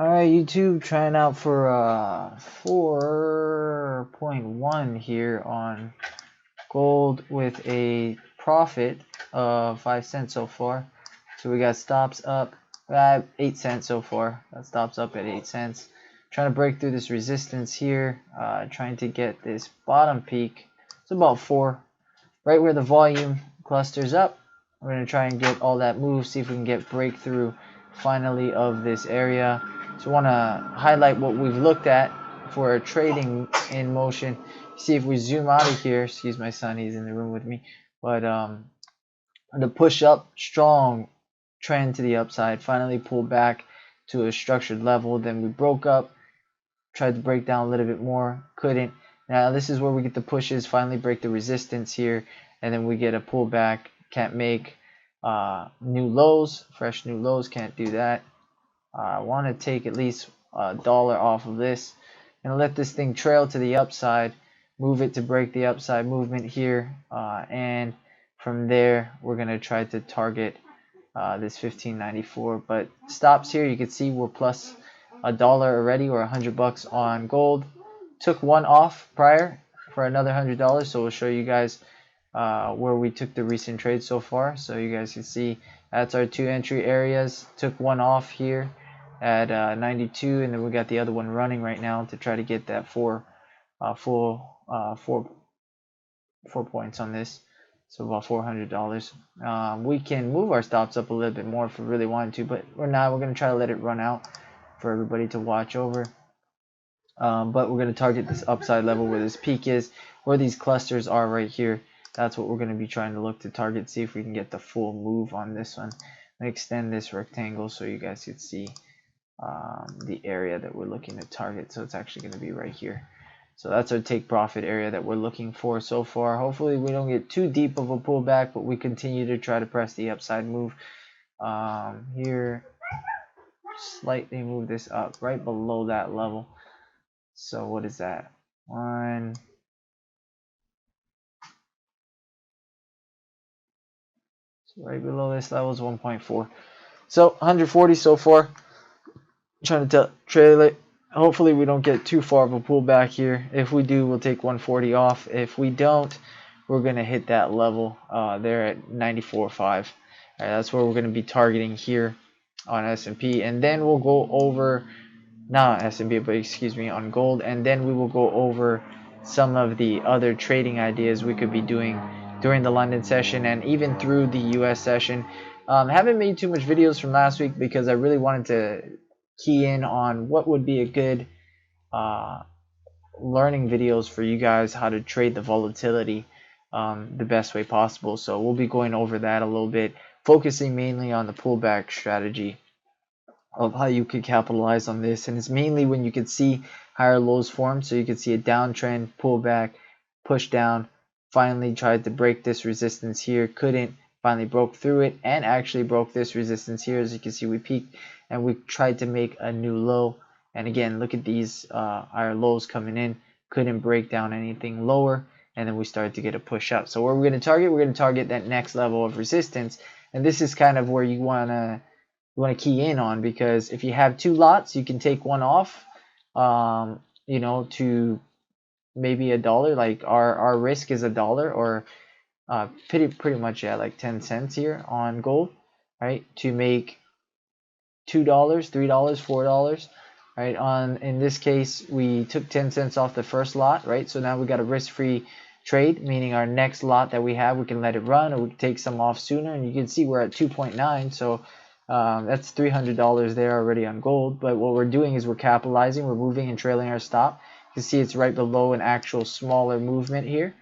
Alright, YouTube, trying out for 4.1 here on gold with a profit of 5 cents so far. So we got stops up at 8 cents so far. That stops up at 8 cents. Trying to break through this resistance here, trying to get this bottom peak. It's about 4, right where the volume clusters up. We're going to try and get all that move, see if we can get breakthrough finally of this area. So I want to highlight what we've looked at for trading in motion. See if we zoom out of here. Excuse my son, he's in the room with me. But the push up, strong trend to the upside, finally pulled back to a structured level. Then we broke up, tried to break down a little bit more, couldn't. Now this is where we get the pushes, finally break the resistance here, and then we get a pullback. Can't make new lows, fresh new lows, can't do that. I want to take at least $1 off of this and let this thing trail to the upside, move it to break the upside movement here, and from there we're going to try to target this 1594. But stops here, you can see we're plus $1 already, or $100 on gold. Took one off prior for another $100, so we'll show you guys where we took the recent trade so far. So you guys can see that's our 2 entry areas. Took one off here at 92, and then we got the other one running right now to try to get that four points on this, so about $400. We can move our stops up a little bit more if we really wanted to, but we're not. We're going to try to let it run out for everybody to watch over. But we're going to target this upside level where this peak is, where these clusters are right here. That's what we're going to be trying to look to target, see if we can get the full move on this one. Let me extend this rectangle so you guys can see the area that we're looking to target. So it's actually going to be right here. So that's our take profit area that we're looking for so far. Hopefully we don't get too deep of a pullback, but we continue to try to press the upside move. Here, slightly move this up right below that level. So what is that? So right below this level is 1.4. So 140 so far. Trying to trail it. Hopefully we don't get too far of a pullback here. If we do, we'll take 140 off. If we don't, we're going to hit that level there at 94.5. All right, that's where we're going to be targeting here on S&P, and then we'll go over, not S&P, but excuse me, on gold, and then we will go over some of the other trading ideas we could be doing during the London session and even through the US session. Haven't made too much videos from last week because I really wanted to key in on what would be a good learning videos for you guys, how to trade the volatility the best way possible. So we'll be going over that a little bit, focusing mainly on the pullback strategy of how you could capitalize on this. And it's mainly when you could see higher lows form. So you could see a downtrend, pullback, push down, finally tried to break this resistance here, couldn't, finally broke through it and actually broke this resistance here. As you can see, we peaked and we tried to make a new low. And again, look at these our lows coming in, couldn't break down anything lower, and then we started to get a push up. So where we're going to target, we're going to target that next level of resistance. And this is kind of where you want to key in on, because if you have 2 lots, you can take one off, you know, to maybe $1. Like our risk is $1, or pretty much, yeah, like 10 cents here on gold, right, to make $2, $3, $4, right? In this case, we took 10 cents off the first lot, right? So now we got a risk-free trade, meaning our next lot that we have, we can let it run, or we can take some off sooner. And you can see we're at 2.9, so that's $300 there already on gold. But what we're doing is we're capitalizing, we're moving and trailing our stop. You can see it's right below an actual smaller movement here,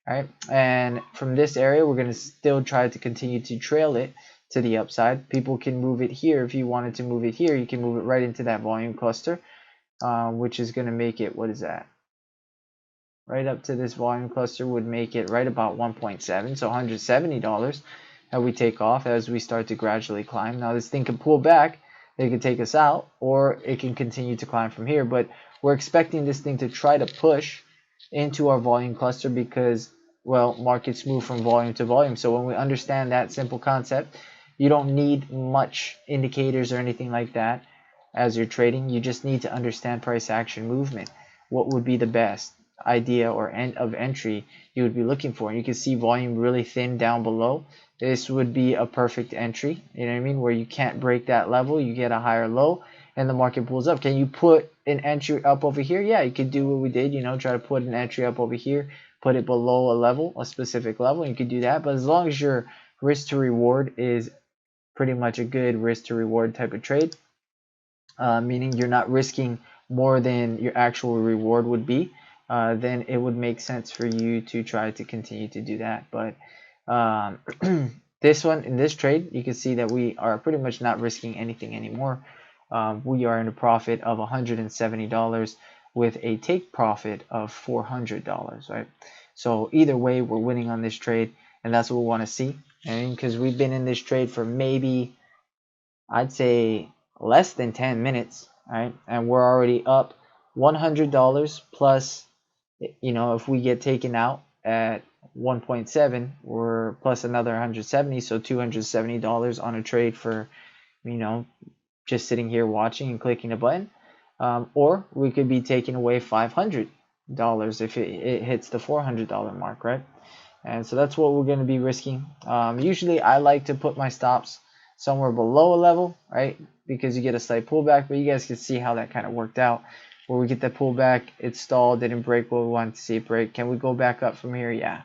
right? And from this area, we're going to still try to continue to trail it to the upside. People can move it here. If you wanted to move it here, you can move it right into that volume cluster, which is going to make it, what is that? Right up to this volume cluster would make it right about 1.7, so $170 that we take off as we start to gradually climb. Now this thing can pull back, it can take us out, or it can continue to climb from here, but we're expecting this thing to try to push into our volume cluster because, well, markets move from volume to volume. So when we understand that simple concept, you don't need much indicators or anything like that. as you're trading. You just need to understand price action movement. What would be the best idea or end of entry you would be looking for? And you can see volume really thin down below. This would be a perfect entry, you know what I mean, where you can't break that level, you get a higher low and the market pulls up. Can you put an entry up over here? Yeah, you could do what we did, you know, try to put an entry up over here, put it below a level, a specific level, you could do that. But as long as your risk to reward is pretty much a good risk to reward type of trade, meaning you're not risking more than your actual reward would be, then it would make sense for you to try to continue to do that. But this one, in this trade, you can see that we are pretty much not risking anything anymore. We are in a profit of $170 with a take profit of $400, right? So either way, we're winning on this trade, and that's what we want to see. And because we've been in this trade for maybe, I'd say, less than 10 minutes, right? And we're already up $100 plus, you know, if we get taken out at 1.7, we're plus another 170, so $270 on a trade for, you know, just sitting here watching and clicking a button. Or we could be taking away $500 if it hits the $400 mark, right? And so that's what we're going to be risking. Usually I like to put my stops somewhere below a level, right? Because you get a slight pullback, but you guys can see how that kind of worked out. Where we get that pullback, it stalled, didn't break what we wanted to see it break. Can we go back up from here? Yeah,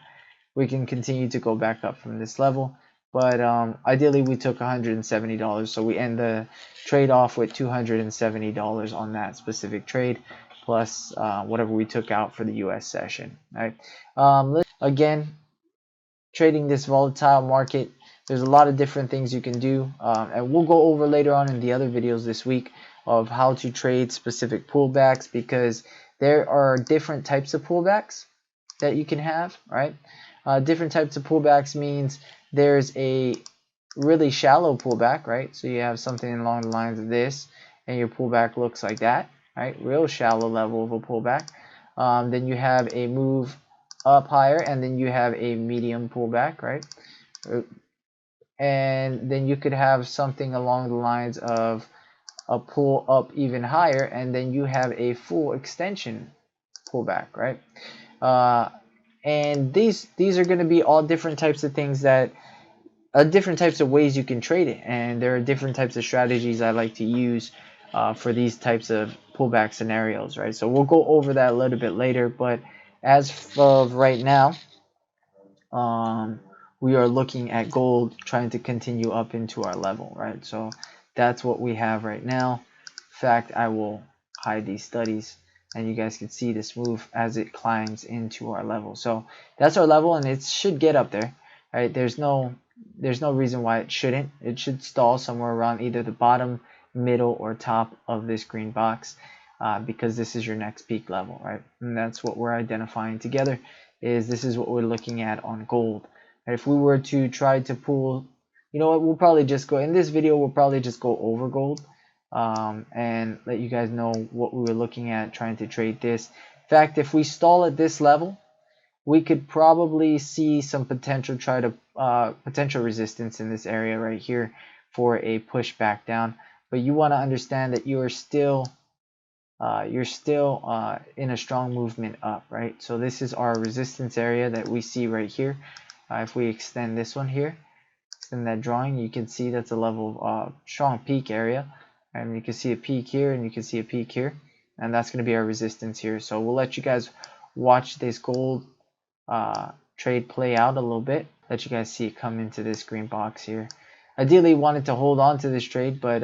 we can continue to go back up from this level. But ideally, we took $170, so we end the trade off with $270 on that specific trade, plus whatever we took out for the US session. Right? Again, trading this volatile market, there's a lot of different things you can do, and we'll go over later on in the other videos this week of how to trade specific pullbacks, because there are different types of pullbacks that you can have, right? Different types of pullbacks means there's a really shallow pullback, right? So you have something along the lines of this, and your pullback looks like that, right? Real shallow level of a pullback. Then you have a move up higher, and then you have a medium pullback, right? And then you could have something along the lines of a pull up even higher, and then you have a full extension pullback, right? And these are going to be all different types of things that different types of ways you can trade it, and there are different types of strategies I like to use for these types of pullback scenarios, right? So we'll go over that a little bit later, but as of right now, we are looking at gold trying to continue up into our level, right? So that's what we have right now. In fact, I will hide these studies and you guys can see this move as it climbs into our level. So that's our level, and it should get up there, right? There's no reason why it shouldn't. It should stall somewhere around either the bottom, middle, or top of this green box, because this is your next peak level, right? And that's what we're identifying together. This is what we're looking at on gold. And if we were to try to pull, you know what, we'll probably just go in this video, we'll probably just go over gold and let you guys know what we were looking at trying to trade this. In fact, if we stall at this level, we could probably see some potential potential resistance in this area right here for a push back down. But you want to understand that you're still in a strong movement up, right? So this is our resistance area that we see right here. If we extend this one here, extend that drawing, you can see that's a level of strong peak area, and you can see a peak here and you can see a peak here, and that's going to be our resistance here. So we'll let you guys watch this gold trade play out a little bit, let you guys see it come into this green box here. Ideally wanted to hold on to this trade, but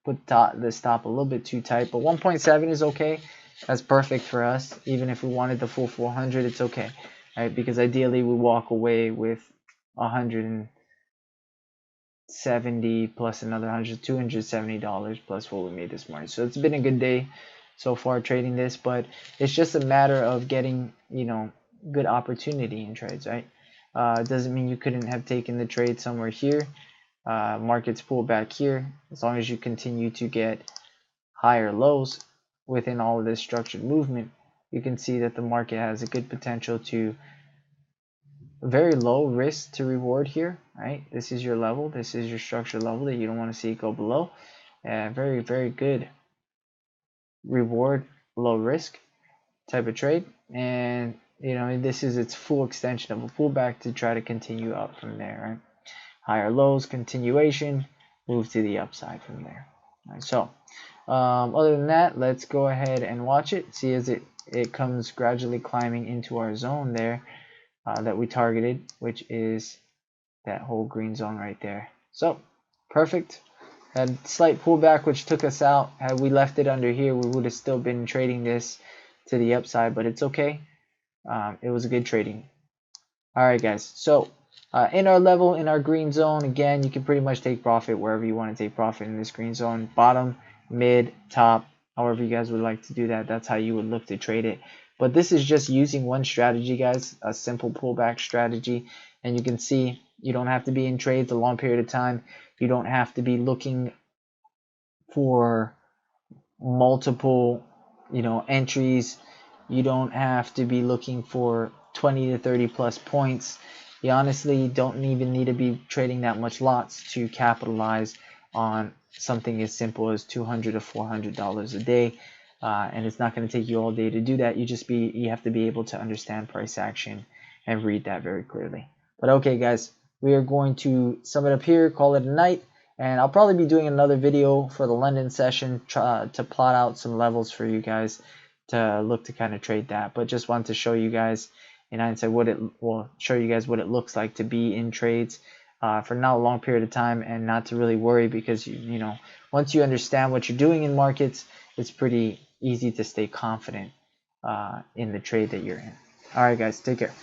put the stop a little bit too tight, but 1.7 is okay. That's perfect for us. Even if we wanted the full 400, it's okay, right? Because ideally we walk away with 170 plus another $270 plus what we made this morning. So it's been a good day so far trading this, but it's just a matter of getting, you know, good opportunity in trades, right? It doesn't mean you couldn't have taken the trade somewhere here. Markets pull back here. As long as you continue to get higher lows within all of this structured movement, you can see that the market has a good potential to very low risk to reward here, right? This is your level. This is your structure level that you don't want to see it go below. Very, very good reward, low risk type of trade, and this is its full extension of a pullback to try to continue up from there, right? Higher lows, continuation, move to the upside from there. All right, so other than that, let's go ahead and watch it, see as it comes gradually climbing into our zone there that we targeted, which is that whole green zone right there. So perfect. Had slight pullback which took us out. Had we left it under here, we would have still been trading this to the upside, but it's okay. It was a good trading. All right, guys. So in our level, in our green zone, again, you can pretty much take profit wherever you want to take profit in this green zone. Bottom, mid, top, however you guys would like to do that. That's how you would look to trade it. But this is just using one strategy, guys, a simple pullback strategy. And you can see you don't have to be in trades a long period of time. You don't have to be looking for multiple, entries. You don't have to be looking for 20 to 30 plus points. You honestly don't even need to be trading that much lots to capitalize on something as simple as $200 to $400 a day. And it's not going to take you all day to do that. You have to be able to understand price action and read that very clearly. But okay, guys, we are going to sum it up here, call it a night. And I'll probably be doing another video for the London session to plot out some levels for you guys to look to kind of trade that. But just wanted to show you guys in hindsight what it looks like to be in trades for not a long period of time, and not to really worry, because once you understand what you're doing in markets, it's pretty easy to stay confident in the trade that you're in. All right, guys, take care.